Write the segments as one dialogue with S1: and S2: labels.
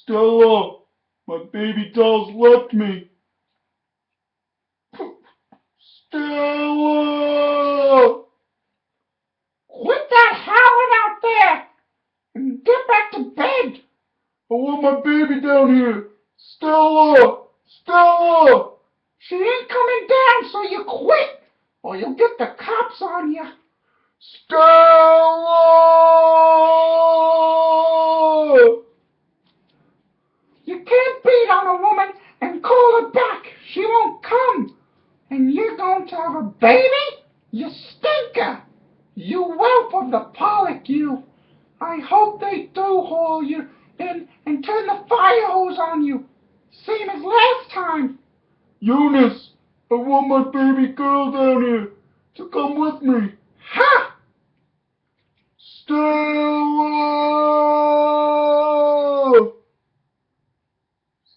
S1: Stella, my baby doll's left me. Stella!
S2: Quit that howling out there and get back to bed.
S1: I want my baby down here. Stella! Stella!
S2: She ain't coming down, so you quit, or you'll get the cops on you.
S1: Stella!
S2: You can't beat on a woman and call her back. She won't come. And you're going to have a baby? You stinker. You whelp of the Pollock, you. I hope they do haul you in and turn the fire hose on you. Same as last time.
S1: Eunice, I want my baby girl down here to come with me.
S2: Ha!
S1: Stella!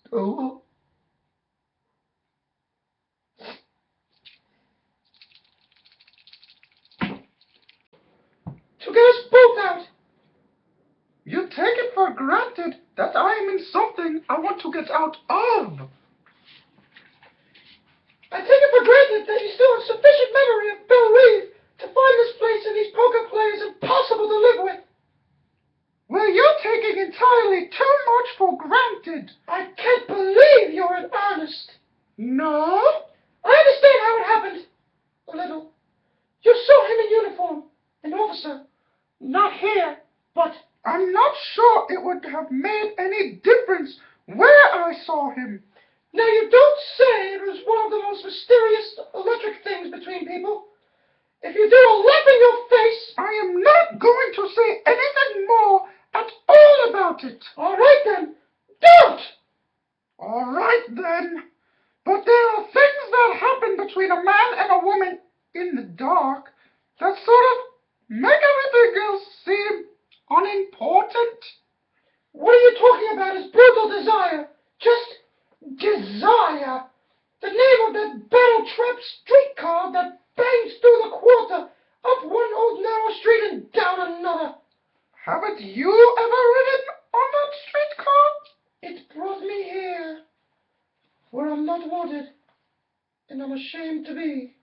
S1: Stella?
S2: To get us both out. You take it for granted that I am in something I want to get out of. I take it for granted that you still have sufficient memory of Bill Reeve to find this place and these poker players impossible to live with. Well, you're taking entirely too much for granted. I can't believe you're in earnest. No? I understand how it happened. A little. You saw him in uniform, an officer. Not here, but I'm not sure it would have made any difference where I saw him. Now, you don't say it was one of the most mysterious electric things between people. If you do, I'll laugh in your face. I am not going to say anything more at all about it. All right, then. Don't! All right, then. But there are things that happen between a man and a woman in the dark that sort of make everything else seem unimportant. What are you talking about is brutal desire. Just desire. The name of that battle-trapped streetcar that bangs through the quarter, up one old narrow street and down another. Haven't you ever ridden on that streetcar? It brought me here, where I'm not wanted, and I'm ashamed to be.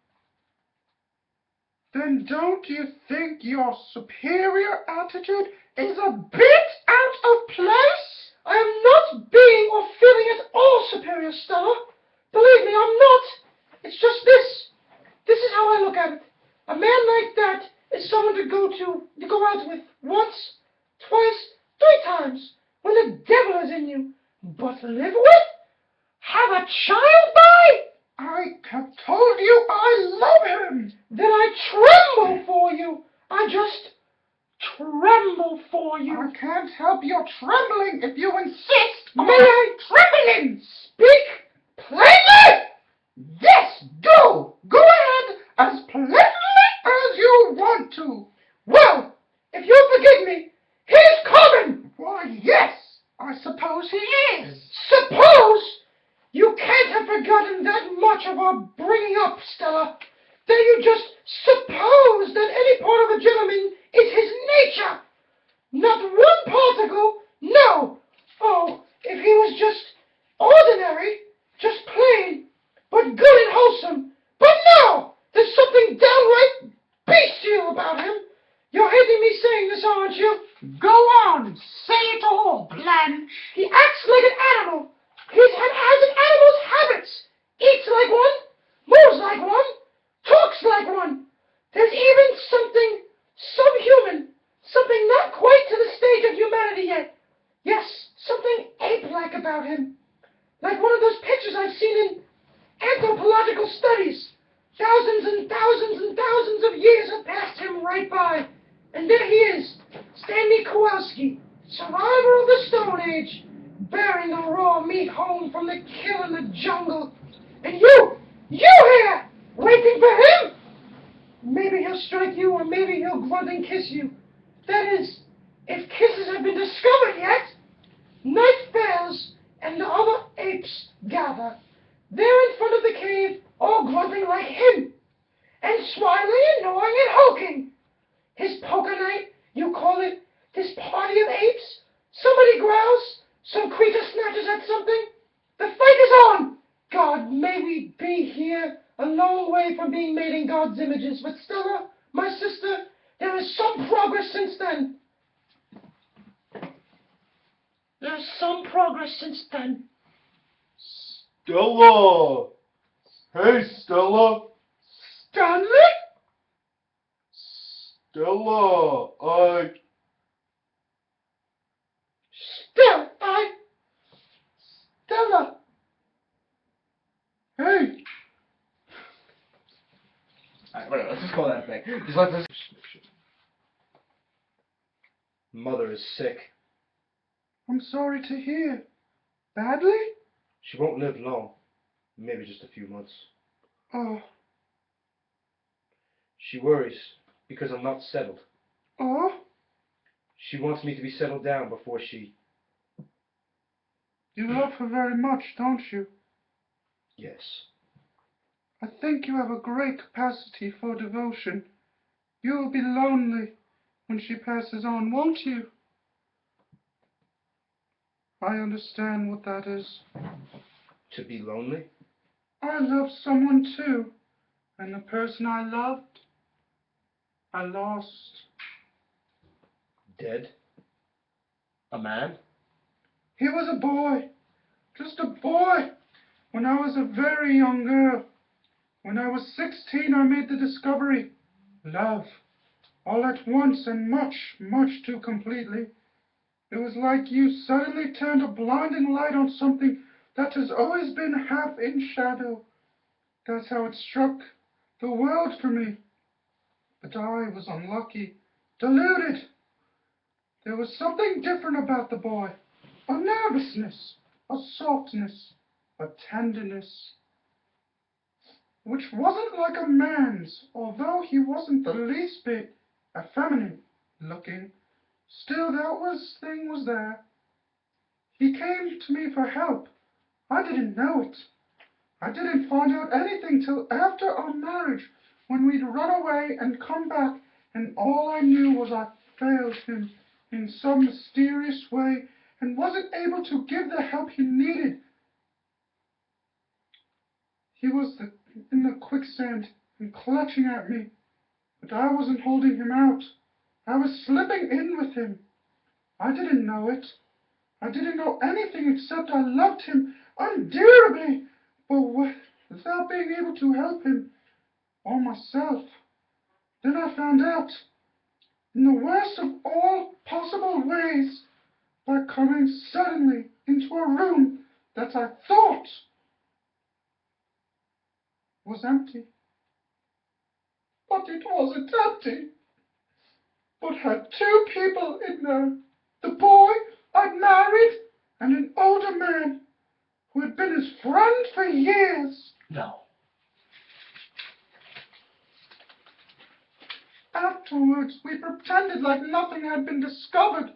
S2: Then don't you think your superior attitude is a bit out of place? I am not being or feeling at all superior, Stella. Believe me, I'm not. It's just this. This is how I look at it. A man like that is someone to go out with once, twice, 3 times, when the devil is in you. But live with? Have a child by? I have told you I love him. Then I tremble for you. I just tremble for you. I can't help your trembling if you insist. May I trembling? Speak plainly. Yes, do. Go ahead as plainly as you want to. Well, if you'll forgive me, he's coming. Why, yes, I suppose he is. Suppose? You can't have forgotten that much of our bringing up, Stella. That you just suppose that any part of a gentleman is his nature. Not one particle, no. Oh, if he was just ordinary, just plain, but good and wholesome. But no, there's something downright bestial about him. You're hating me saying this, aren't you? Go on, say it all, Blanche. He acts like an animal. He has an animal's habits. Eats like one, moves like one, talks like one. There's even something subhuman, something not quite to the stage of humanity yet. Yes, something ape-like about him. Like one of those pictures I've seen in anthropological studies. Thousands and thousands and thousands of years have passed him right by. And there he is, Stanley Kowalski, survivor of the Stone Age, bearing the raw meat home from the kill in the jungle. And you here, waiting for him? Maybe he'll strike you, or maybe he'll grunt and kiss you. That is, if kisses have been discovered yet. Night fails, and the other apes gather. There in front of the cave, all grunting like him, and smiling and gnawing and hulking. His poker night, you call it, this party of apes? Somebody growls, some creature a long way from being made in God's images, but Stella, my sister, there is some progress since then. There's some progress since then.
S1: Stella! Hey, Stella!
S2: Stanley?
S1: Stella,
S2: Stella!
S1: Hey!
S3: Alright, whatever, let's just call that a thing. Just let this... Mother is sick.
S2: I'm sorry to hear. Badly?
S3: She won't live long. Maybe just a few months.
S2: Oh.
S3: She worries because I'm not settled.
S2: Oh?
S3: She wants me to be settled down before she...
S2: You love her very much, don't you?
S3: Yes.
S2: I think you have a great capacity for devotion. You will be lonely when she passes on, won't you? I understand what that is.
S3: To be lonely?
S2: I love someone too, and the person I loved, I lost.
S3: Dead? A man?
S2: He was a boy, just a boy, when I was a very young girl. When I was 16, I made the discovery. Love. All at once and much, much too completely. It was like you suddenly turned a blinding light on something that has always been half in shadow. That's how it struck the world for me. But I was unlucky, deluded. There was something different about the boy. A nervousness, a softness, a tenderness, which wasn't like a man's, although he wasn't the least bit effeminate looking. Still, that thing was there. He came to me for help. I didn't know it. I didn't find out anything till after our marriage, when we'd run away and come back, and all I knew was I failed him in some mysterious way and wasn't able to give the help he needed. He was in the quicksand and clutching at me, but I wasn't holding him out. I was slipping in with him. I didn't know it. I didn't know anything except I loved him undearably, but without being able to help him or myself. Then I found out, in the worst of all possible ways, by coming suddenly into a room that I thought was empty. But it wasn't empty, but had two people in there. The boy I'd married and an older man who had been his friend for years.
S3: No.
S2: Afterwards, we pretended like nothing had been discovered.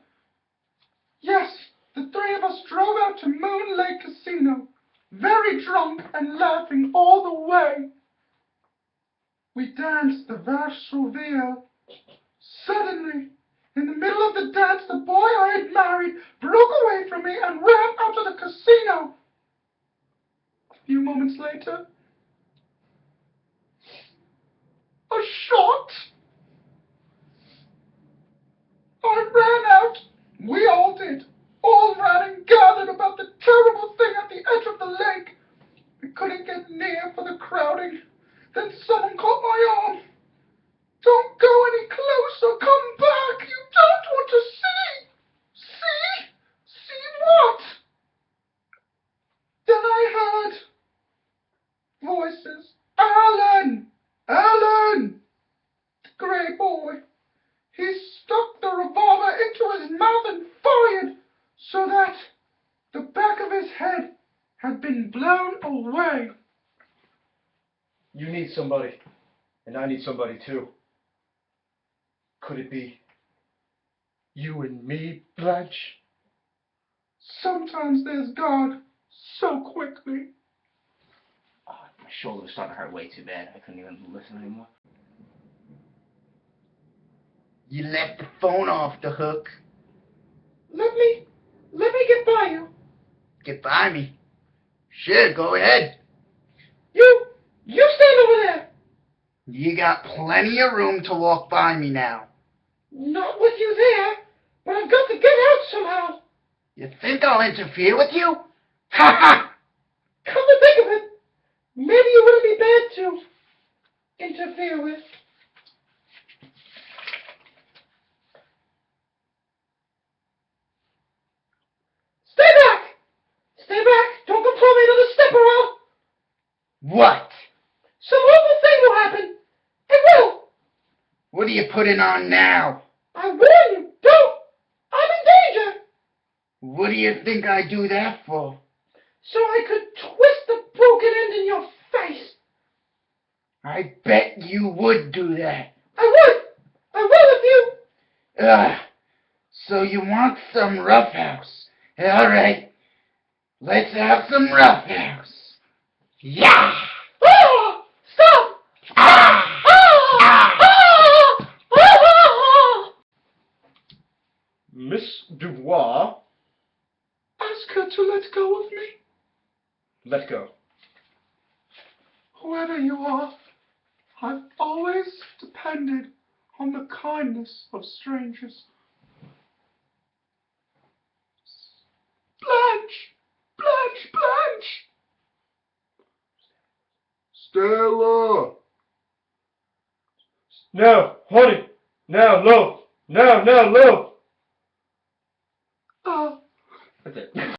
S2: Yes, the three of us drove out to Moon Lake Casino, very drunk and laughing all the way. We danced the Valse Reveille. Suddenly, in the middle of the dance, the boy I had married broke away from me and ran out of the casino. A few moments later, a shot. I ran out. We all did. All ran and gathered about the terrible thing at the edge of the lake. We couldn't get near for the crowding. Then someone caught my arm. Don't go any closer. Come back. You don't want to see. See? See what? Then I heard voices. Alan! Alan! The grey boy. He stuck the revolver into his mouth and fired, so that the back of his head had been blown away.
S3: You need somebody, and I need somebody too. Could it be you and me, Blanche?
S2: Sometimes there's God so quickly.
S3: Oh, my shoulder was starting to hurt way too bad. I couldn't even listen anymore.
S4: You left the phone off the hook.
S2: Let me get by you.
S4: Get by me. Sure, go ahead.
S2: You stand
S4: You got plenty of room to walk by me now.
S2: Not with you there, but I've got to get out somehow.
S4: You think I'll interfere with you? Ha ha!
S2: Come to think of it, maybe you wouldn't be bad to interfere with. Stay back! Stay back! Don't come for me another step around!
S4: What?
S2: Some awful thing will happen! It will!
S4: What are you putting on now?
S2: I warn you, don't! I'm in danger!
S4: What do you think I do that for?
S2: So I could twist the broken end in your face!
S4: I bet you would do that.
S2: I would! I will if you...
S4: Ugh. So you want some roughhouse? All right. Let's have some roughhouse. Yeah!
S2: Ah! Stop!
S4: Ah!
S2: Ah! Ah! Ah!
S3: Miss Dubois,
S2: Ask her to let go of me.
S3: let go.
S1: Whoever you are, I've always depended on the kindness of strangers. Blanche! Blanche! Blanche! Stella!
S3: No, honey. No, love. No, no, love.
S1: Ah.
S3: That's it.